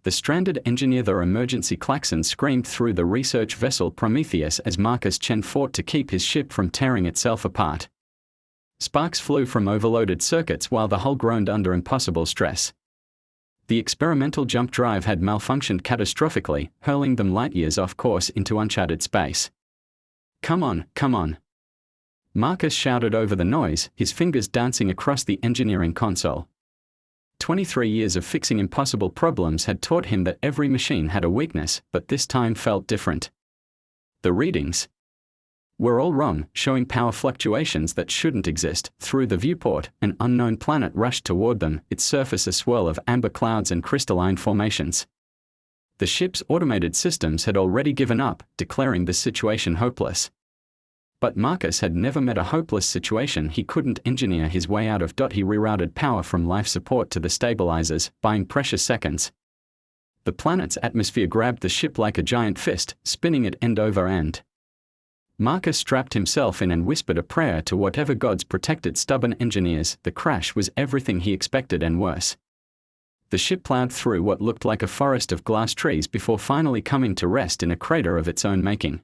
The stranded engineer. The emergency klaxon screamed through the research vessel Prometheus as Marcus Chen fought to keep his ship from tearing itself apart. Sparks flew from overloaded circuits while the hull groaned under impossible stress. The experimental jump drive had malfunctioned catastrophically, hurling them light years off course into uncharted space. "Come on, come on!" Marcus shouted over the noise, his fingers dancing across the engineering console. 23 years of fixing impossible problems had taught him that every machine had a weakness, but this time felt different. The readings were all wrong, showing power fluctuations that shouldn't exist. Through the viewport, an unknown planet rushed toward them, its surface a swirl of amber clouds and crystalline formations. The ship's automated systems had already given up, declaring the situation hopeless. But Marcus had never met a hopeless situation he couldn't engineer his way out of. He rerouted power from life support to the stabilizers, buying precious seconds. The planet's atmosphere grabbed the ship like a giant fist, spinning it end over end. Marcus strapped himself in and whispered a prayer to whatever gods protected stubborn engineers. The crash was everything he expected and worse. The ship plowed through what looked like a forest of glass trees before finally coming to rest in a crater of its own making.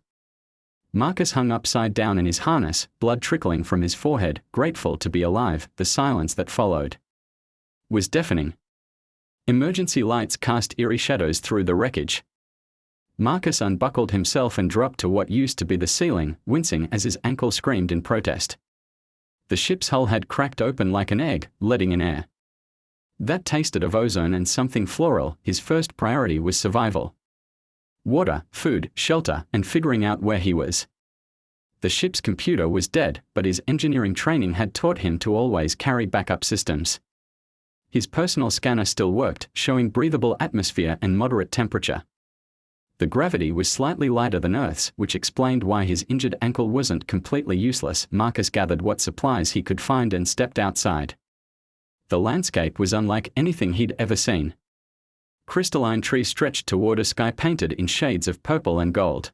Marcus hung upside down in his harness, blood trickling from his forehead, grateful to be alive. The silence that followed was deafening. Emergency lights cast eerie shadows through the wreckage. Marcus unbuckled himself and dropped to what used to be the ceiling, wincing as his ankle screamed in protest. The ship's hull had cracked open like an egg, letting in air. That tasted of ozone and something floral. His first priority was survival. Water, food, shelter, and figuring out where he was. The ship's computer was dead, but his engineering training had taught him to always carry backup systems. His personal scanner still worked, showing breathable atmosphere and moderate temperature. The gravity was slightly lighter than Earth's, which explained why his injured ankle wasn't completely useless. Marcus gathered what supplies he could find and stepped outside. The landscape was unlike anything he'd ever seen. Crystalline trees stretched toward a sky painted in shades of purple and gold.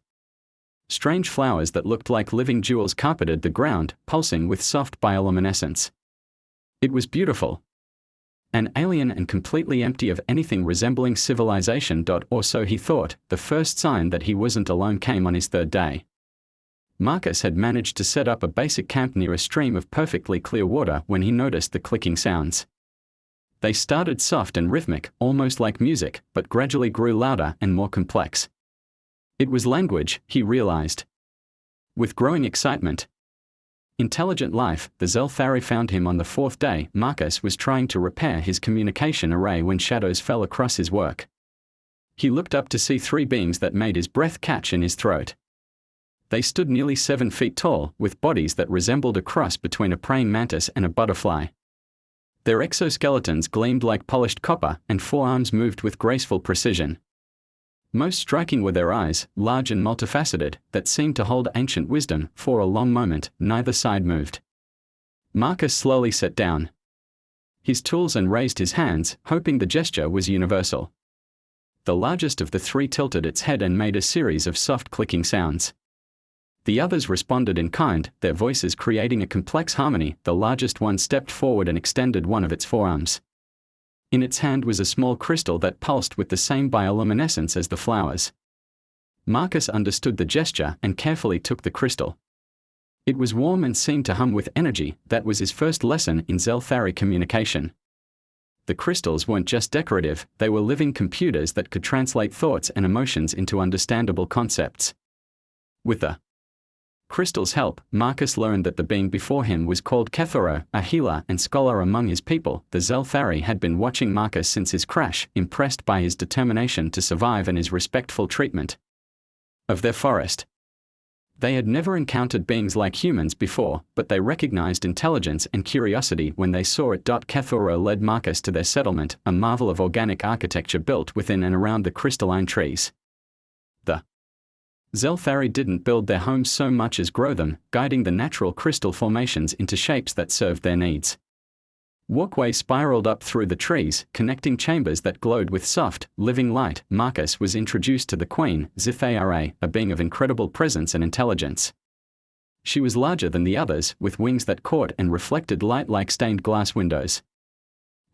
Strange flowers that looked like living jewels carpeted the ground, pulsing with soft bioluminescence. It was beautiful. An alien and completely empty of anything resembling civilization. Or so he thought. The first sign that he wasn't alone came on his third day. Marcus had managed to set up a basic camp near a stream of perfectly clear water when he noticed the clicking sounds. They started soft and rhythmic, almost like music, but gradually grew louder and more complex. It was language, he realized. With growing excitement. Intelligent life. The Zelthari found him on the fourth day. Marcus was trying to repair his communication array when shadows fell across his work. He looked up to see three beings that made his breath catch in his throat. They stood nearly 7 feet tall, with bodies that resembled a cross between a praying mantis and a butterfly. Their exoskeletons gleamed like polished copper, and forearms moved with graceful precision. Most striking were their eyes, large and multifaceted, that seemed to hold ancient wisdom. For a long moment, neither side moved. Marcus slowly sat down his tools and raised his hands, hoping the gesture was universal. The largest of the three tilted its head and made a series of soft clicking sounds. The others responded in kind, their voices creating a complex harmony. The largest one stepped forward and extended one of its forearms. In its hand was a small crystal that pulsed with the same bioluminescence as the flowers. Marcus understood the gesture and carefully took the crystal. It was warm and seemed to hum with energy. That was his first lesson in Zelthari communication. The crystals weren't just decorative, they were living computers that could translate thoughts and emotions into understandable concepts. With the crystal's help, Marcus learned that the being before him was called Kethoro, a healer and scholar among his people. The Zelthari had been watching Marcus since his crash, impressed by his determination to survive and his respectful treatment of their forest. They had never encountered beings like humans before, but they recognized intelligence and curiosity when they saw it. Kethoro led Marcus to their settlement, a marvel of organic architecture built within and around the crystalline trees. The Zelthari didn't build their homes so much as grow them, guiding the natural crystal formations into shapes that served their needs. Walkways spiraled up through the trees, connecting chambers that glowed with soft, living light. Marcus was introduced to the Queen, Zithara, a being of incredible presence and intelligence. She was larger than the others, with wings that caught and reflected light like stained glass windows.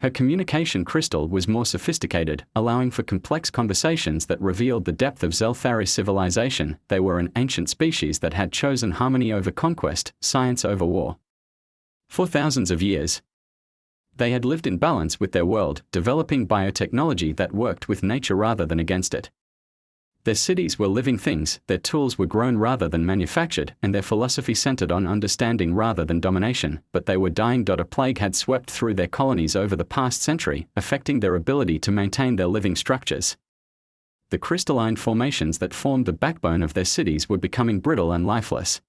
Her communication crystal was more sophisticated, allowing for complex conversations that revealed the depth of Zelthari civilization. They were an ancient species that had chosen harmony over conquest, science over war. For thousands of years, they had lived in balance with their world, developing biotechnology that worked with nature rather than against it. Their cities were living things, their tools were grown rather than manufactured, and their philosophy centered on understanding rather than domination, but they were dying. A plague had swept through their colonies over the past century, affecting their ability to maintain their living structures. The crystalline formations that formed the backbone of their cities were becoming brittle and lifeless.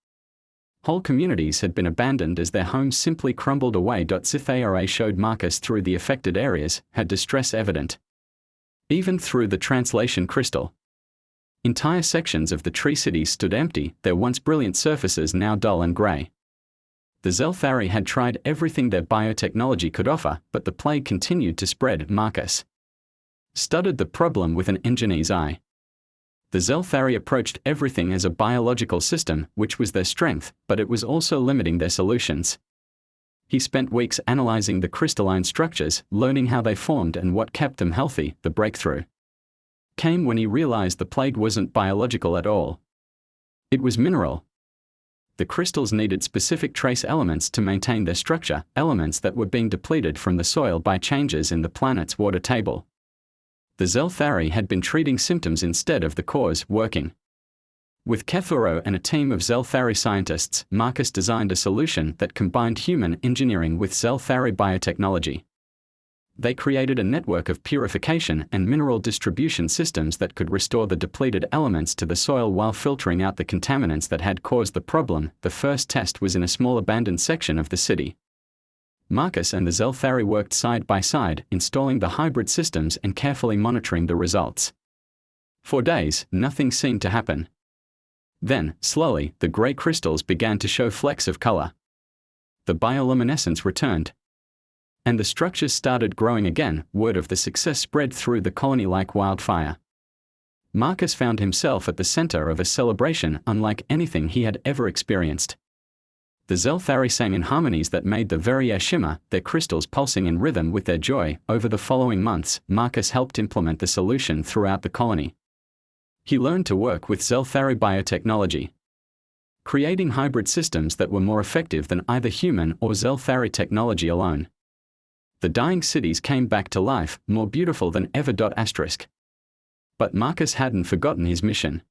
Whole communities had been abandoned as their homes simply crumbled away. Zelthari showed Marcus through the affected areas, had distress evident. Even through the translation crystal, entire sections of the tree cities stood empty, their once brilliant surfaces now dull and grey. The Zelthari had tried everything their biotechnology could offer, but the plague continued to spread. Marcus studied the problem with an engineer's eye. The Zelthari approached everything as a biological system, which was their strength, but it was also limiting their solutions. He spent weeks analyzing the crystalline structures, learning how they formed and what kept them healthy. The breakthrough came when he realized the plague wasn't biological at all. It was mineral. The crystals needed specific trace elements to maintain their structure, elements that were being depleted from the soil by changes in the planet's water table. The Zelthari had been treating symptoms instead of the cause, working with Kethuro and a team of Zelthari scientists. Marcus designed a solution that combined human engineering with Zelthari biotechnology. They created a network of purification and mineral distribution systems that could restore the depleted elements to the soil while filtering out the contaminants that had caused the problem. The first test was in a small abandoned section of the city. Marcus and the Zelthari worked side by side, installing the hybrid systems and carefully monitoring the results. For days, nothing seemed to happen. Then, slowly, the grey crystals began to show flecks of color. The bioluminescence returned, and the structures started growing again. Word of the success spread through the colony like wildfire. Marcus found himself at the center of a celebration unlike anything he had ever experienced. The Zelthari sang in harmonies that made the very air shimmer, their crystals pulsing in rhythm with their joy. Over the following months, Marcus helped implement the solution throughout the colony. He learned to work with Zelthari biotechnology, creating hybrid systems that were more effective than either human or Zelthari technology alone. The dying cities came back to life, more beautiful than ever. But Marcus hadn't forgotten his mission.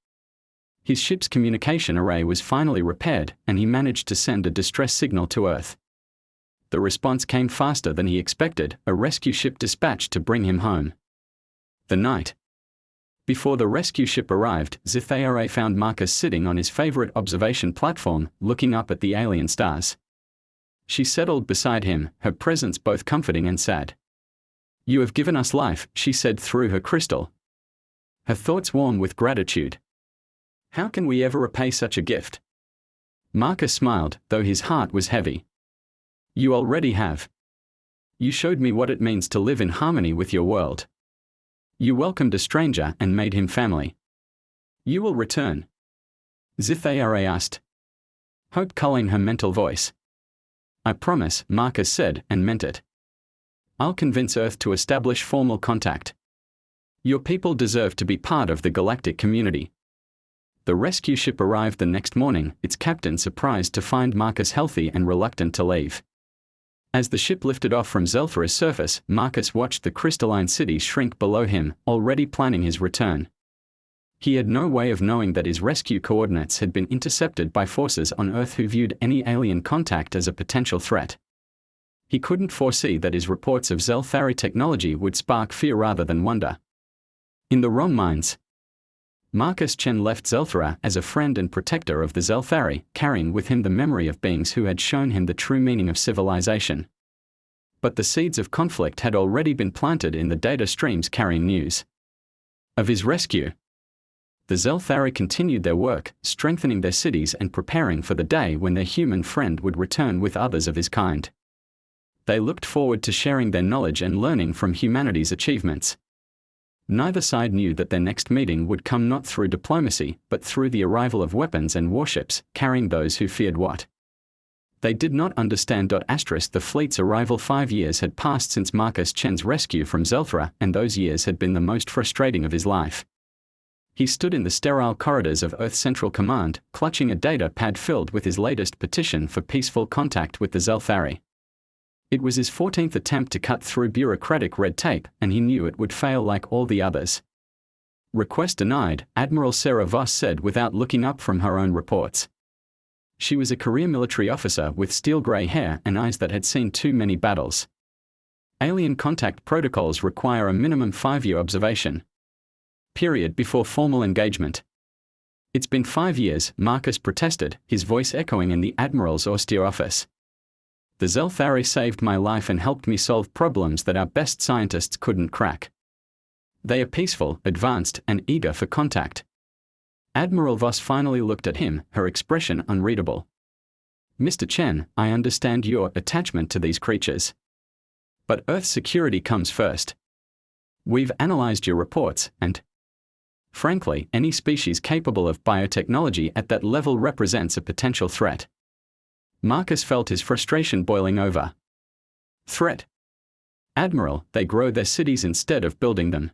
His ship's communication array was finally repaired, and he managed to send a distress signal to Earth. The response came faster than he expected, a rescue ship dispatched to bring him home. The night before the rescue ship arrived, Zelthari found Marcus sitting on his favorite observation platform, looking up at the alien stars. She settled beside him, her presence both comforting and sad. "You have given us life," she said through her crystal, her thoughts warm with gratitude. "How can we ever repay such a gift?" Marcus smiled, though his heart was heavy. "You already have. You showed me what it means to live in harmony with your world. You welcomed a stranger and made him family. You will return?" Zelthari asked, hope culling her mental voice. "I promise," Marcus said, and meant it. "I'll convince Earth to establish formal contact. Your people deserve to be part of the galactic community." The rescue ship arrived the next morning, its captain surprised to find Marcus healthy and reluctant to leave. As the ship lifted off from Zelthari's surface, Marcus watched the crystalline city shrink below him, already planning his return. He had no way of knowing that his rescue coordinates had been intercepted by forces on Earth who viewed any alien contact as a potential threat. He couldn't foresee that his reports of Zelthari technology would spark fear rather than wonder. In the wrong minds, Marcus Chen left Zelthara as a friend and protector of the Zelthari, carrying with him the memory of beings who had shown him the true meaning of civilization. But the seeds of conflict had already been planted in the data streams carrying news of his rescue. The Zelthari continued their work, strengthening their cities and preparing for the day when their human friend would return with others of his kind. They looked forward to sharing their knowledge and learning from humanity's achievements. Neither side knew that their next meeting would come not through diplomacy, but through the arrival of weapons and warships, carrying those who feared what They did not understand. The fleet's arrival 5 years had passed since Marcus Chen's rescue from Zelthra, and those years had been the most frustrating of his life. He stood in the sterile corridors of Earth Central Command, clutching a data pad filled with his latest petition for peaceful contact with the Zelthari. It was his 14th attempt to cut through bureaucratic red tape, and he knew it would fail like all the others. Request denied, Admiral Sarah Voss said without looking up from her own reports. She was a career military officer with steel-grey hair and eyes that had seen too many battles. Alien contact protocols require a minimum 5-year observation period before formal engagement. It's been 5 years, Marcus protested, his voice echoing in the Admiral's austere office. The Zelthari saved my life and helped me solve problems that our best scientists couldn't crack. They are peaceful, advanced, and eager for contact. Admiral Voss finally looked at him, her expression unreadable. Mr. Chen, I understand your attachment to these creatures. But Earth's security comes first. We've analyzed your reports, and frankly, any species capable of biotechnology at that level represents a potential threat. Marcus felt his frustration boiling over. Threat? Admiral, they grow their cities instead of building them.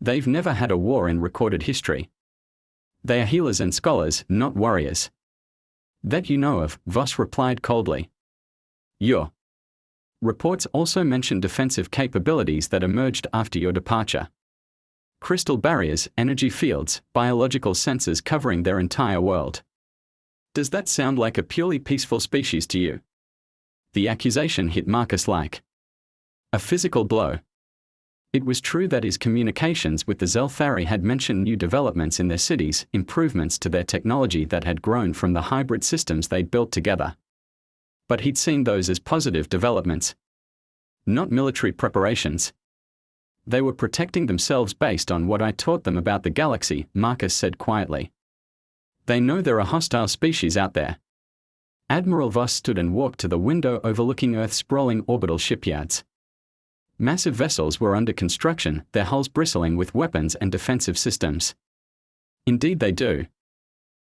They've never had a war in recorded history. They are healers and scholars, not warriors. That you know of, Voss replied coldly. Your reports also mention defensive capabilities that emerged after your departure. Crystal barriers, energy fields, biological sensors covering their entire world. Does that sound like a purely peaceful species to you? The accusation hit Marcus like a physical blow. It was true that his communications with the Zelthari had mentioned new developments in their cities, improvements to their technology that had grown from the hybrid systems they'd built together. But he'd seen those as positive developments, not military preparations. They were protecting themselves based on what I taught them about the galaxy, Marcus said quietly. They know there are hostile species out there. Admiral Voss stood and walked to the window overlooking Earth's sprawling orbital shipyards. Massive vessels were under construction, their hulls bristling with weapons and defensive systems. Indeed they do.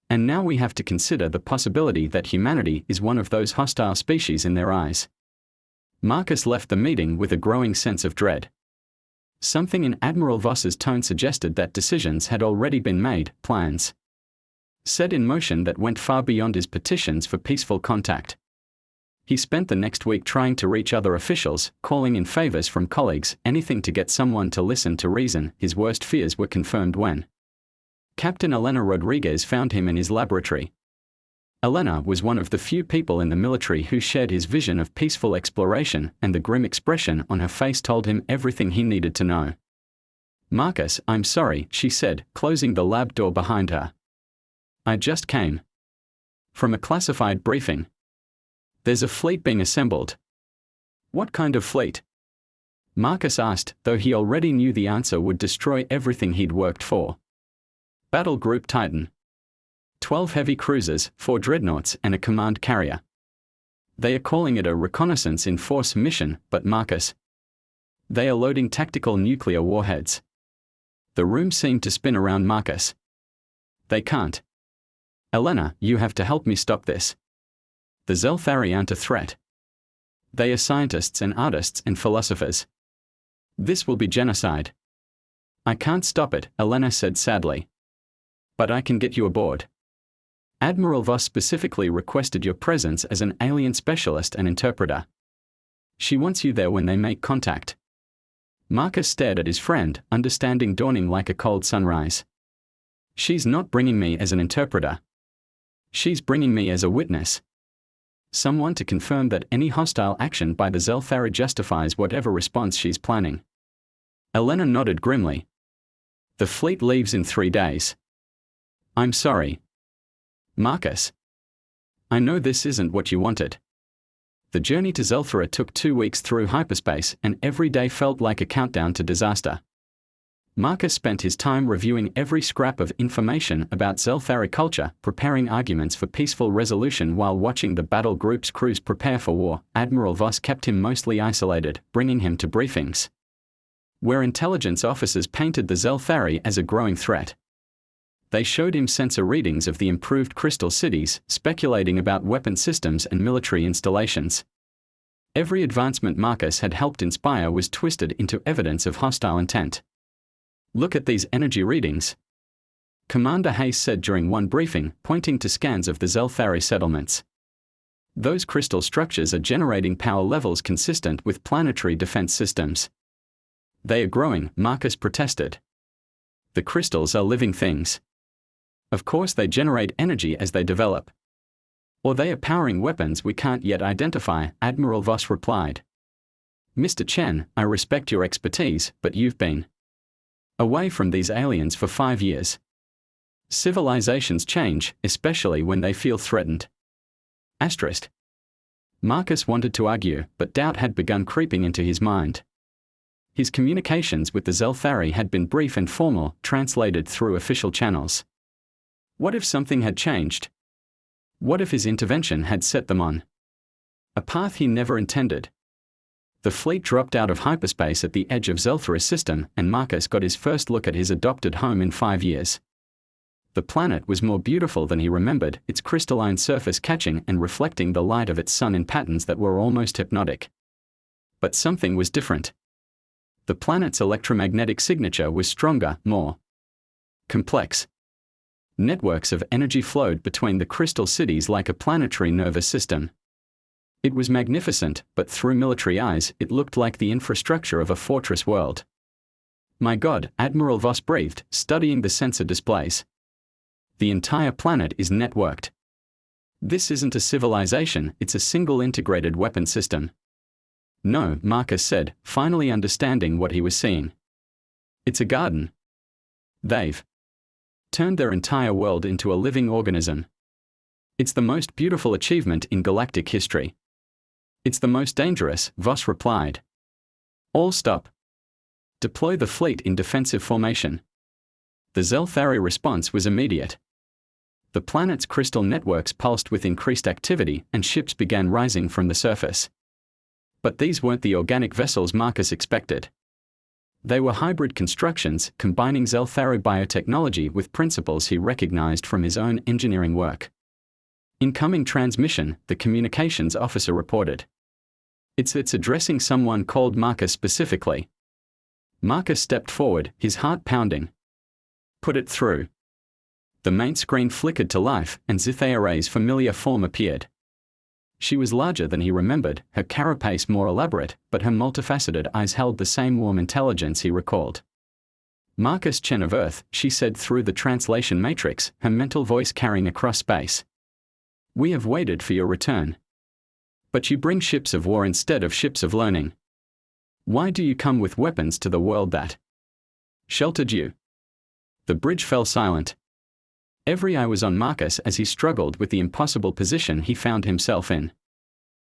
And now we have to consider the possibility that humanity is one of those hostile species in their eyes. Marcus left the meeting with a growing sense of dread. Something in Admiral Voss's tone suggested that decisions had already been made, plans set in motion that went far beyond his petitions for peaceful contact. He spent the next week trying to reach other officials, calling in favors from colleagues, anything to get someone to listen to reason. His worst fears were confirmed when Captain Elena Rodriguez found him in his laboratory. Elena was one of the few people in the military who shared his vision of peaceful exploration, and the grim expression on her face told him everything he needed to know. Marcus, I'm sorry, she said, closing the lab door behind her. I just came from a classified briefing. There's a fleet being assembled. What kind of fleet? Marcus asked, though he already knew the answer would destroy everything he'd worked for. Battle Group Titan. 12 heavy cruisers, 4 dreadnoughts, and a command carrier. They are calling it a reconnaissance in force mission, but Marcus, they are loading tactical nuclear warheads. The room seemed to spin around Marcus. They can't. Elena, you have to help me stop this. The Zelthari aren't a threat. They are scientists and artists and philosophers. This will be genocide. I can't stop it, Elena said sadly. But I can get you aboard. Admiral Voss specifically requested your presence as an alien specialist and interpreter. She wants you there when they make contact. Marcus stared at his friend, understanding dawning like a cold sunrise. She's not bringing me as an interpreter. She's bringing me as a witness. Someone to confirm that any hostile action by the Zelthari justifies whatever response she's planning. Elena nodded grimly. The fleet leaves in 3 days. I'm sorry. Marcus. I know this isn't what you wanted. The journey to Zelthra took 2 weeks through hyperspace, and every day felt like a countdown to disaster. Marcus spent his time reviewing every scrap of information about Zelthari culture, preparing arguments for peaceful resolution while watching the battle group's crews prepare for war. Admiral Voss kept him mostly isolated, bringing him to briefings where intelligence officers painted the Zelthari as a growing threat. They showed him sensor readings of the improved crystal cities, speculating about weapon systems and military installations. Every advancement Marcus had helped inspire was twisted into evidence of hostile intent. "Look at these energy readings," Commander Hayes said during one briefing, pointing to scans of the Zelthari settlements. "Those crystal structures are generating power levels consistent with planetary defense systems." "They are growing," Marcus protested. "The crystals are living things. Of course they generate energy as they develop. Or they are powering weapons we can't yet identify," Admiral Voss replied. "Mr. Chen, I respect your expertise, but you've been away from these aliens for 5 years. Civilizations change, especially when they feel threatened." Asterisk. Marcus wanted to argue, but doubt had begun creeping into his mind. His communications with the Zelthari had been brief and formal, translated through official channels. What if something had changed? What if his intervention had set them on a path he never intended? The fleet dropped out of hyperspace at the edge of Zelthari's system, and Marcus got his first look at his adopted home in 5 years. The planet was more beautiful than he remembered, its crystalline surface catching and reflecting the light of its sun in patterns that were almost hypnotic. But something was different. The planet's electromagnetic signature was stronger, more complex. Networks of energy flowed between the crystal cities like a planetary nervous system. It was magnificent, but through military eyes, it looked like the infrastructure of a fortress world. "My God," Admiral Voss breathed, studying the sensor displays. "The entire planet is networked. This isn't a civilization, it's a single integrated weapon system." "No," Marcus said, finally understanding what he was seeing. "It's a garden. They've turned their entire world into a living organism. It's the most beautiful achievement in galactic history." "It's the most dangerous," Voss replied. "All stop. Deploy the fleet in defensive formation." The Zelthari response was immediate. The planet's crystal networks pulsed with increased activity, and ships began rising from the surface. But these weren't the organic vessels Marcus expected. They were hybrid constructions, combining Zelthari biotechnology with principles he recognized from his own engineering work. "Incoming transmission," the communications officer reported. It's addressing someone called Marcus specifically." Marcus stepped forward, his heart pounding. "Put it through." The main screen flickered to life, and Zithaire's familiar form appeared. She was larger than he remembered, her carapace more elaborate, but her multifaceted eyes held the same warm intelligence he recalled. "Marcus Chen of Earth," she said through the translation matrix, her mental voice carrying across space. "We have waited for your return. But you bring ships of war instead of ships of learning. Why do you come with weapons to the world that sheltered you?" The bridge fell silent. Every eye was on Marcus as he struggled with the impossible position he found himself in.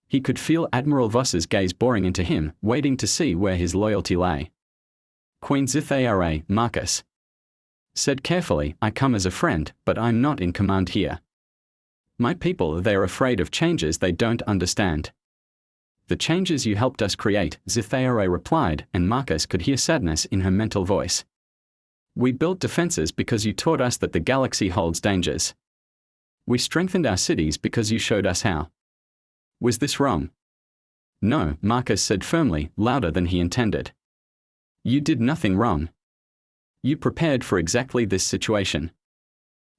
He could feel Admiral Voss's gaze boring into him, waiting to see where his loyalty lay. "Queen Zithaire," Marcus said carefully, "I come as a friend, but I'm not in command here. My people, they're afraid of changes they don't understand." "The changes you helped us create," Zithaire replied, and Marcus could hear sadness in her mental voice. "We built defenses because you taught us that the galaxy holds dangers. We strengthened our cities because you showed us how. Was this wrong?" "No," Marcus said firmly, louder than he intended. "You did nothing wrong. You prepared for exactly this situation."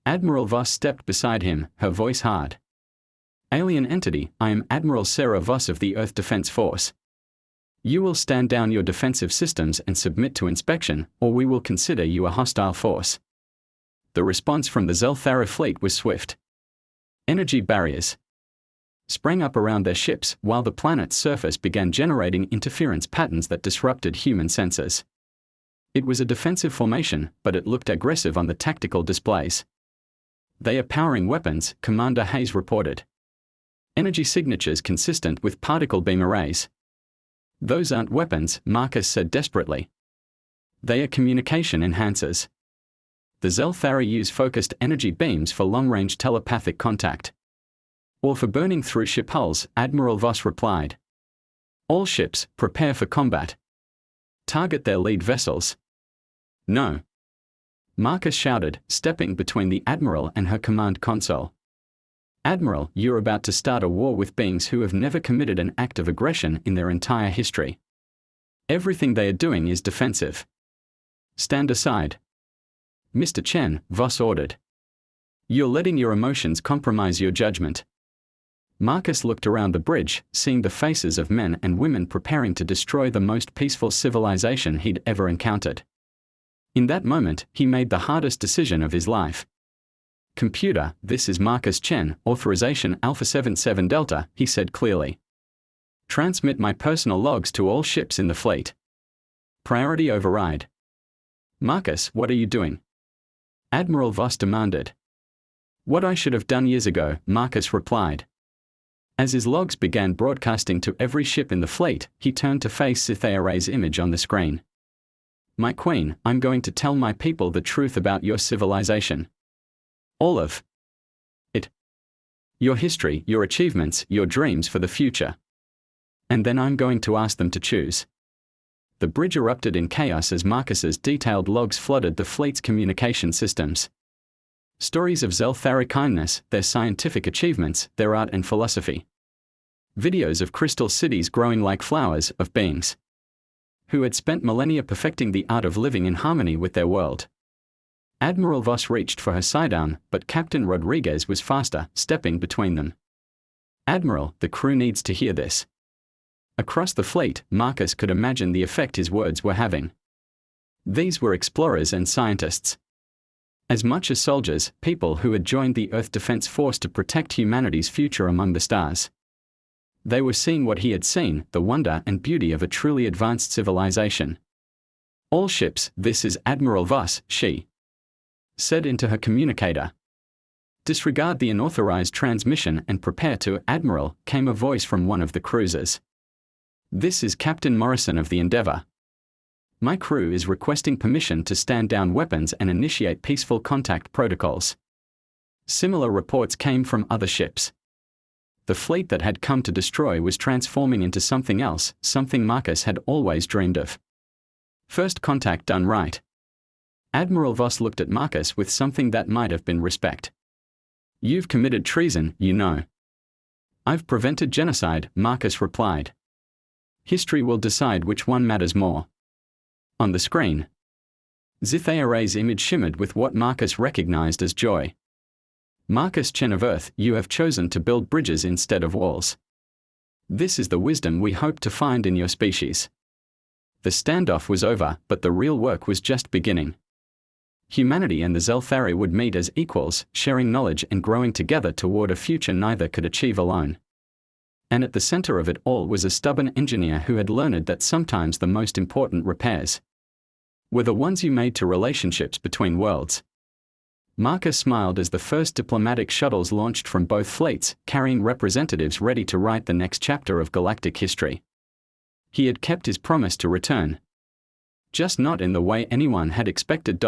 Admiral Voss stepped beside him, her voice hard. "Alien entity, I am Admiral Sarah Voss of the Earth Defense Force. You will stand down your defensive systems and submit to inspection, or we will consider you a hostile force." The response from the Zelthari fleet was swift. Energy barriers sprang up around their ships, while the planet's surface began generating interference patterns that disrupted human sensors. It was a defensive formation, but it looked aggressive on the tactical displays. "They are powering weapons," Commander Hayes reported. "Energy signatures consistent with particle beam arrays." "Those aren't weapons," Marcus said desperately. "They are communication enhancers. The Zelthari use focused energy beams for long-range telepathic contact." "Or for burning through ship hulls," Admiral Voss replied. "All ships, prepare for combat. Target their lead vessels." "No." Marcus shouted, stepping between the Admiral and her command console. Admiral, you're about to start a war with beings who have never committed an act of aggression in their entire history. Everything they are doing is defensive. Stand aside. Mr. Chen, Voss ordered. You're letting your emotions compromise your judgment. Marcus looked around the bridge, seeing the faces of men and women preparing to destroy the most peaceful civilization he'd ever encountered. In that moment, he made the hardest decision of his life. Computer, this is Marcus Chen, authorization Alpha 77 Delta, he said clearly. Transmit my personal logs to all ships in the fleet. Priority override. Marcus, what are you doing? Admiral Voss demanded. What I should have done years ago, Marcus replied. As his logs began broadcasting to every ship in the fleet, he turned to face Cytherea's image on the screen. My queen, I'm going to tell my people the truth about your civilization. All of it. Your history, your achievements, your dreams for the future. And then I'm going to ask them to choose. The bridge erupted in chaos as Marcus's detailed logs flooded the fleet's communication systems. Stories of Zeltharic kindness, their scientific achievements, their art and philosophy. Videos of crystal cities growing like flowers, of beings who had spent millennia perfecting the art of living in harmony with their world. Admiral Voss reached for her sidearm, but Captain Rodriguez was faster, stepping between them. Admiral, the crew needs to hear this. Across the fleet, Marcus could imagine the effect his words were having. These were explorers and scientists. As much as soldiers, people who had joined the Earth Defense Force to protect humanity's future among the stars. They were seeing what he had seen, the wonder and beauty of a truly advanced civilization. All ships, this is Admiral Voss, she said into her communicator. Disregard the unauthorized transmission and prepare to, Admiral, came a voice from one of the cruisers. This is Captain Morrison of the Endeavour. My crew is requesting permission to stand down weapons and initiate peaceful contact protocols. Similar reports came from other ships. The fleet that had come to destroy was transforming into something else, something Marcus had always dreamed of. First contact done right. Admiral Voss looked at Marcus with something that might have been respect. You've committed treason, you know. I've prevented genocide, Marcus replied. History will decide which one matters more. On the screen, Cytherea's image shimmered with what Marcus recognized as joy. Marcus Chen of Earth, you have chosen to build bridges instead of walls. This is the wisdom we hope to find in your species. The standoff was over, but the real work was just beginning. Humanity and the Zelthari would meet as equals, sharing knowledge and growing together toward a future neither could achieve alone. And at the center of it all was a stubborn engineer who had learned that sometimes the most important repairs were the ones you made to relationships between worlds. Marcus smiled as the first diplomatic shuttles launched from both fleets, carrying representatives ready to write the next chapter of galactic history. He had kept his promise to return. Just not in the way anyone had expected.